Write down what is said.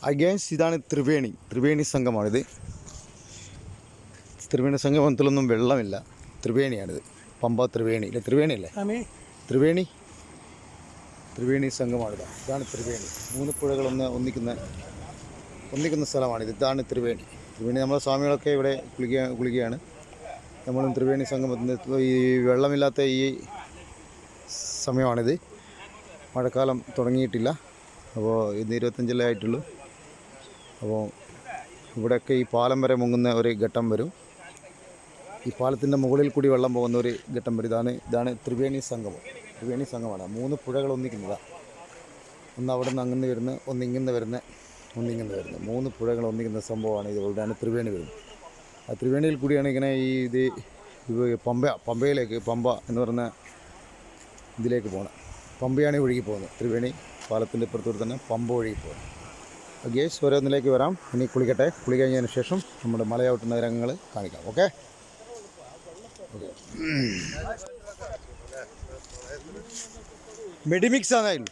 Against ഇതാണ് ത്രിവേണി സംഗമമാണിത്. ത്രിവേണി സംഗമത്തിലൊന്നും വെള്ളമില്ല. ത്രിവേണിയാണിത്. പമ്പ ത്രിവേണി അല്ലേ? ത്രിവേണി അല്ലേ? ത്രിവേണി സംഗമമാണിത്. ഇതാണ് ത്രിവേണി. 3 പുഴകൾ ഒന്നിക്കുന്ന സ്ഥലമാണിത്. ഇതാണ് ത്രിവേണി. നമ്മുടെ സ്വാമികളൊക്കെ ഇവിടെ കുളിക്കുകയാണ്. നമ്മളും ത്രിവേണി സംഗമത്തിന് ഈ വെള്ളമില്ലാത്ത ഈ സമയമാണിത്. മഴക്കാലം തുടങ്ങിയിട്ടില്ല. അപ്പോൾ ഇന്ന് 25 ആയിട്ടുള്ളൂ. അപ്പോൾ ഇവിടെയൊക്കെ ഈ പാലം വരെ മുങ്ങുന്ന ഒരു ഘട്ടം വരും. ഈ പാലത്തിൻ്റെ മുകളിൽ കൂടി വെള്ളം പോകുന്ന ഒരു ഘട്ടം വരും. ഇതാണ് ത്രിവേണി സംഗമമാണ്. 3 പുഴകൾ ഒന്നിക്കുന്നതാണ്. ഒന്ന് അവിടെ നിന്ന് അങ്ങനെ വരുന്ന, ഒന്നിങ്ങനെ വരുന്ന 3 പുഴകൾ ഒന്നിക്കുന്ന സംഭവമാണ്. ഇവിടെയാണ് ത്രിവേണി വരുന്നത്. ആ ത്രിവേണിയിൽ കൂടിയാണ് ഇങ്ങനെ ഇത് പമ്പയിലേക്ക്, പമ്പ എന്ന് പറഞ്ഞ ഇതിലേക്ക് പോകണം. പമ്പയാണ് ഒഴുകി പോകുന്നത്. ത്രിവേണി പാലത്തിൻ്റെ ഇപ്പുറത്തോട് തന്നെ പമ്പ ഒഴുകി പോകുന്നത്. ഗേസ് ഓരോന്നിലേക്ക് വരാം. ഇനി കുളിക്കട്ടെ. കുളി കഴിഞ്ഞതിന് ശേഷം നമ്മുടെ മലയാട്ടുന്ന രംഗങ്ങൾ കാണിക്കാം. ഓക്കെ. മെഡിമിക്സ് ആണായിരുന്നു.